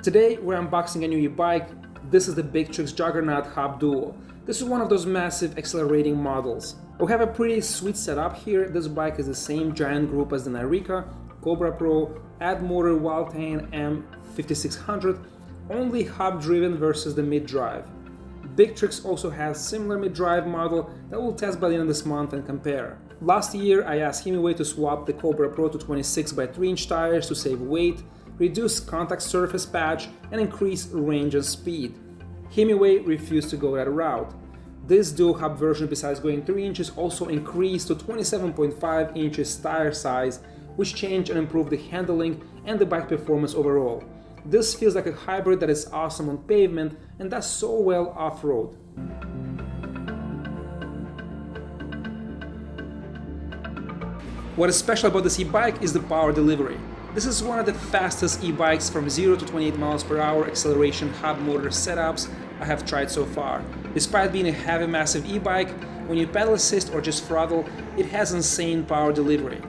Today we're unboxing a new e-bike. This is the Biktrix Juggernaut Hub Duo. This is one of those massive accelerating models. We have a pretty sweet setup here. This bike is the same giant group as the Nairica, Cobra Pro, Add Motor Waltane M5600, only hub driven versus the mid-drive. Biktrix also has similar mid-drive model that we'll test by the end of this month and compare. Last year I asked Hemiway to swap the Cobra Pro to 26 by 3-inch tires to save weight, reduce contact surface patch, and increase range and speed. Hemiway refused to go that route. This Duo Hub version, besides going 3 inches, also increased to 27.5 inches tire size, which changed and improved the handling and the bike performance overall. This feels like a hybrid that is awesome on pavement and does so well off-road. What is special about this e-bike is the power delivery. This is one of the fastest e-bikes from 0 to 28 miles per hour acceleration hub motor setups I have tried so far. Despite being a heavy massive e-bike, when you pedal assist or just throttle, it has insane power delivery.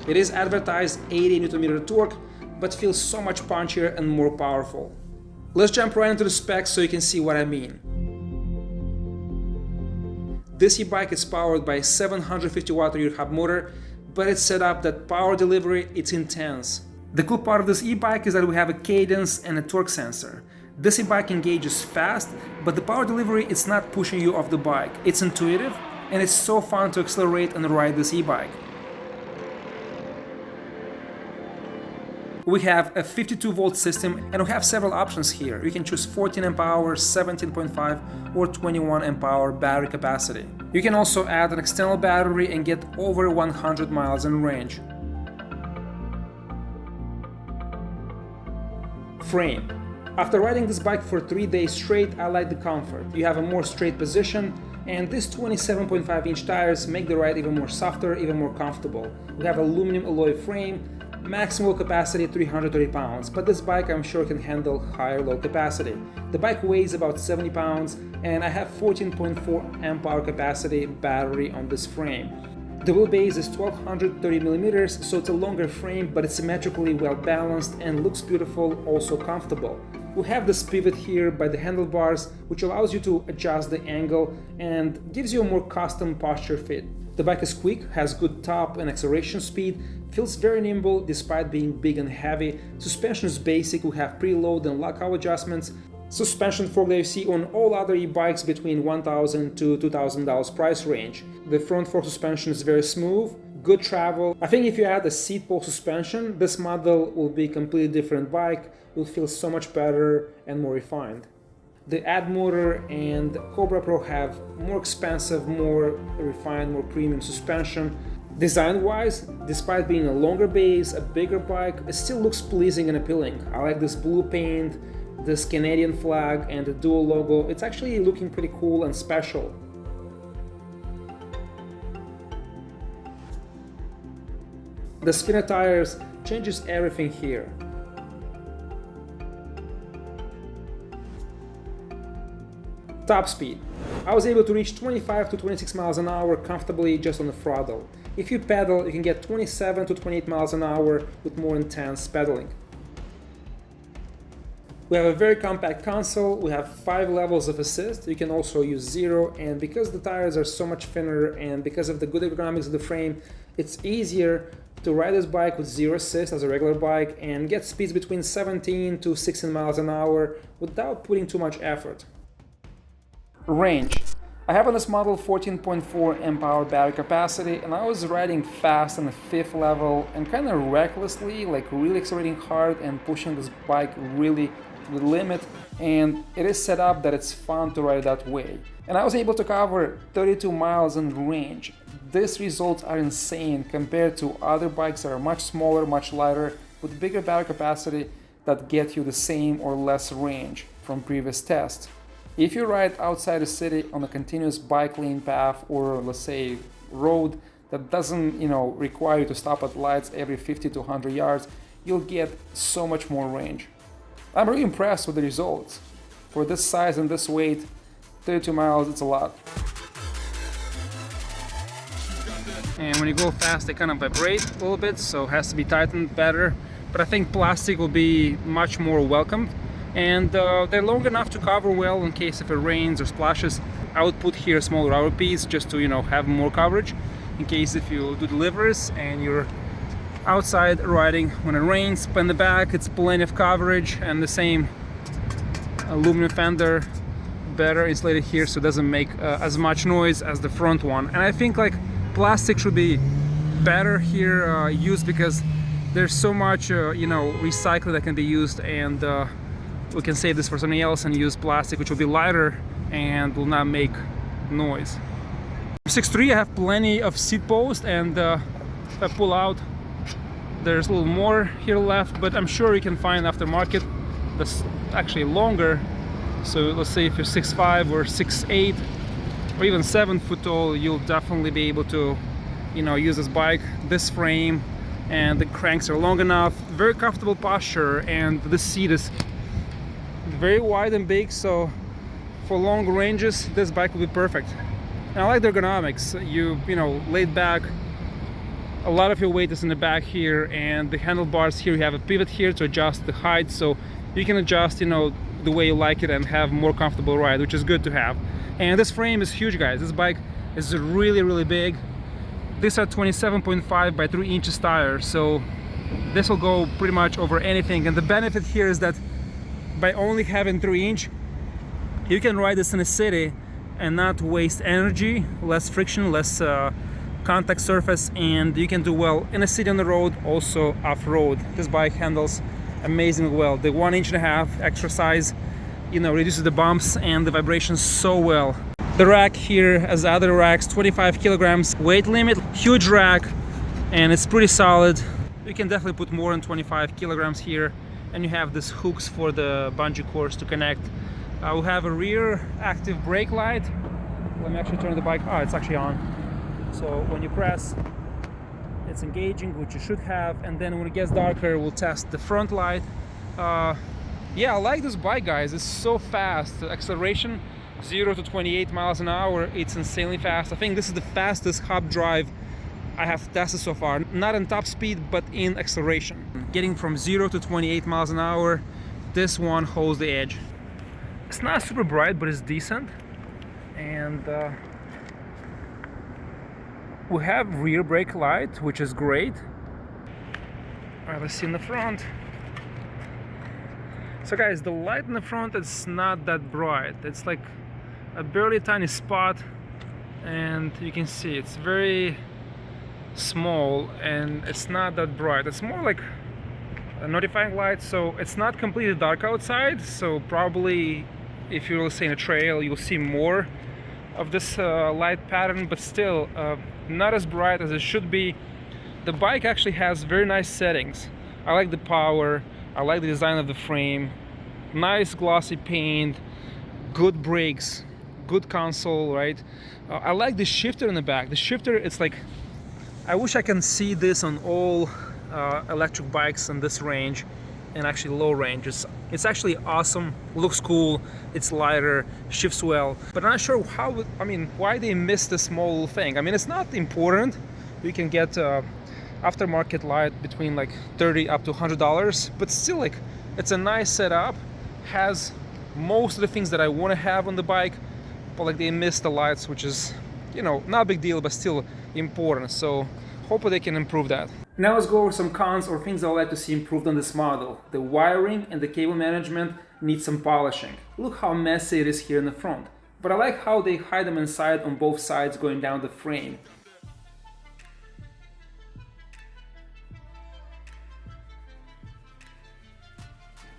It is advertised 80 Nm torque, but feels so much punchier and more powerful. Let's jump right into the specs so you can see what I mean. This e-bike is powered by a 750 watt rear hub motor, but it's set up that power delivery, it's intense. The cool part of this e-bike is that we have a cadence and a torque sensor. This e-bike engages fast, but the power delivery, it's not pushing you off the bike. It's intuitive, and it's so fun to accelerate and ride this e-bike. We have a 52-volt system, and we have several options here. You can choose 14 amp hour, 17.5 or 21 amp hour battery capacity. You can also add an external battery and get over 100 miles in range. Frame. After riding this bike for 3 days straight, I like the comfort. You have a more straight position, and these 27.5 inch tires make the ride even more softer, even more comfortable. We have aluminum alloy frame, maximum capacity 330 pounds, but this bike I'm sure can handle higher load capacity. The bike weighs about 70 pounds, and I have 14.4 amp hour capacity battery on this frame. The wheelbase is 1230 millimeters, so it's a longer frame, but it's symmetrically well balanced and looks beautiful, also comfortable. We have this pivot here by the handlebars, which allows you to adjust the angle and gives you a more custom posture fit. The bike is quick, has good top and acceleration speed, feels very nimble despite being big and heavy. Suspension is basic, we have preload and lockout adjustments. Suspension fork that you see on all other e-bikes between $1,000 to $2,000 price range. The front fork suspension is very smooth, good travel. I think if you add a seat post suspension, this model will be a completely different bike. It will feel so much better and more refined. The Add Motor and Cobra Pro have more expensive, more refined, more premium suspension. Design-wise, despite being a longer base, a bigger bike, it still looks pleasing and appealing. I like this blue paint, this Canadian flag, and the Duo logo. It's actually looking pretty cool and special. The spinner tires changes everything here. Top speed. I was able to reach 25 to 26 miles an hour comfortably just on the throttle. If you pedal, you can get 27 to 28 miles an hour with more intense pedaling. We have a very compact console, we have 5 levels of assist, you can also use 0, and because the tires are so much thinner and because of the good ergonomics of the frame, it's easier to ride this bike with 0 assist as a regular bike and get speeds between 17 to 16 miles an hour without putting too much effort. Range. I have on this model 14.4 amp hour battery capacity, and I was riding fast on the 5th level and kind of recklessly, like really accelerating hard and pushing this bike really to the limit, and it is set up that it's fun to ride that way. And I was able to cover 32 miles in range. These results are insane compared to other bikes that are much smaller, much lighter, with bigger battery capacity that get you the same or less range from previous tests. If you ride outside the city on a continuous bike lane path or let's say road that doesn't require you to stop at lights every 50 to 100 yards, you'll get so much more range. I'm really impressed with the results. For this size and this weight, 32 miles, it's a lot. And when you go fast, they kind of vibrate a little bit, so it has to be tightened better. But I think plastic will be much more welcomed. And they're long enough to cover well in case if it rains or splashes. I would put here a small rubber piece just to, you know, have more coverage in case if you do deliveries and you're outside riding when it rains. But in the back it's plenty of coverage, and the same aluminum fender, better insulated here, so it doesn't make as much noise as the front one. And I think like plastic should be better here used, because there's so much you know, recycling that can be used, and we can save this for something else and use plastic, which will be lighter and will not make noise. 6.3, I have plenty of seat posts, and if I pull out, there's a little more here left, but I'm sure you can find aftermarket that's actually longer. So let's say if you're 6'5" or 6'8" or even 7 foot tall, you'll definitely be able to, you know, use this bike. This frame and the cranks are long enough, very comfortable posture, and this seat is very wide and big, so for long ranges this bike will be perfect. And I like the ergonomics. You know, laid back, a lot of your weight is in the back here, and the handlebars here, you have a pivot here to adjust the height, so you can adjust, you know, the way you like it and have more comfortable ride, which is good to have. And this frame is huge, guys. This bike is really big. These are 27.5 by 3 inches tires, so this will go pretty much over anything. And the benefit here is that by only having 3-inch, you can ride this in a city and not waste energy, less friction, less contact surface, and you can do well in a city on the road, also off-road. This bike handles amazingly well. The 1.5 inch extra size, you know, reduces the bumps and the vibrations so well. The rack here, as other racks, 25 kilograms weight limit, huge rack, and it's pretty solid. You can definitely put more than 25 kilograms here, and you have these hooks for the bungee cords to connect. We have a rear active brake light. Let me actually turn the bike. Oh, it's actually on. So when you press, it's engaging, which you should have, and then when it gets darker, we'll test the front light. Yeah, I like this bike, guys. It's so fast. The acceleration, 0 to 28 miles an hour, it's insanely fast. I think this is the fastest hub drive I have tested so far. Not in top speed, but in acceleration. Getting from 0 to 28 miles an hour, this one holds the edge. It's not super bright, but it's decent. And we have rear brake light, which is great. All right, let's see in the front. So guys, the light in the front is not that bright. It's like a barely tiny spot, and you can see it's very small and it's not that bright. It's more like a notifying light, so it's not completely dark outside, so probably if you're, say, in a trail, you'll see more of this light pattern, but still not as bright as it should be. The bike actually has very nice settings. I like the power, I like the design of the frame, nice glossy paint, good brakes, good console, right? I like the shifter in the back. The shifter, it's like, I wish I can see this on all electric bikes in this range and actually low range. It's actually awesome, looks cool, it's lighter, shifts well, but I'm not sure how, I mean, why they missed this small little thing. I mean, it's not important. You can get aftermarket light between like $30 up to $100, but still, like, it's a nice setup, has most of the things that I want to have on the bike, but like they missed the lights, which is, you know, not a big deal, but still important. So hopefully they can improve that. Now let's go over some cons or things I would like to see improved on this model. The wiring and the cable management needs some polishing. Look how messy it is here in the front. But I like how they hide them inside on both sides going down the frame.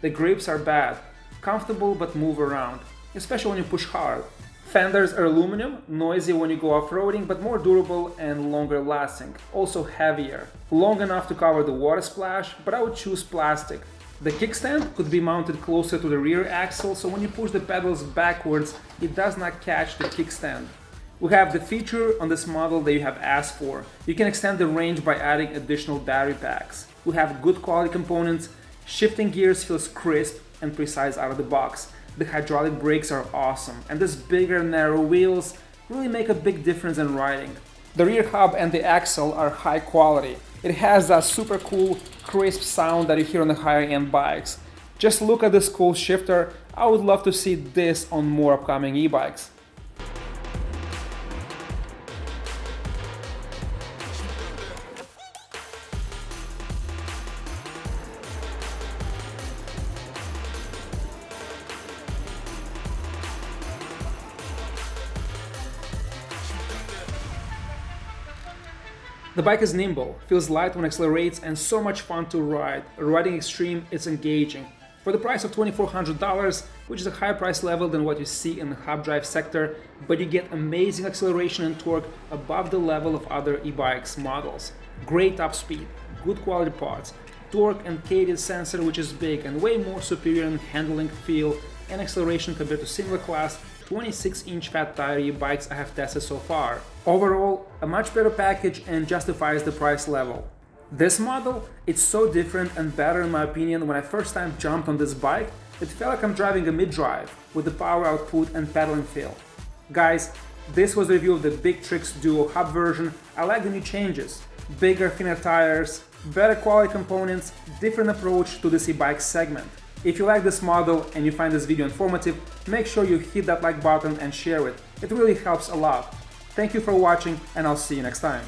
The grips are bad, comfortable but move around, especially when you push hard. Fenders are aluminum, noisy when you go off-roading, but more durable and longer lasting. Also heavier, long enough to cover the water splash, but I would choose plastic. The kickstand could be mounted closer to the rear axle, so when you push the pedals backwards, it does not catch the kickstand. We have the feature on this model that you have asked for. You can extend the range by adding additional battery packs. We have good quality components, shifting gears feels crisp and precise out of the box. The hydraulic brakes are awesome, and these bigger narrow wheels really make a big difference in riding. The rear hub and the axle are high quality. It has that super cool, crisp sound that you hear on the higher end bikes. Just look at this cool shifter. I would love to see this on more upcoming e-bikes. The bike is nimble, feels light when accelerates, and so much fun to ride. Riding extreme, it's engaging. For the price of $2,400, which is a higher price level than what you see in the hub drive sector, but you get amazing acceleration and torque above the level of other e-bikes models. Great top speed, good quality parts, torque and cadence sensor which is big and way more superior in handling, feel, and acceleration compared to similar class 26-inch fat tire e-bikes I have tested so far. Overall, a much better package and justifies the price level. This model, it's so different and better in my opinion. When I first time jumped on this bike, it felt like I'm driving a mid-drive with the power output and pedaling feel. Guys, this was a review of the Biktrix Duo Hub version. I like the new changes. Bigger, thinner tires, better quality components, different approach to this e-bike segment. If you like this model and you find this video informative, make sure you hit that like button and share it. It really helps a lot. Thank you for watching and I'll see you next time.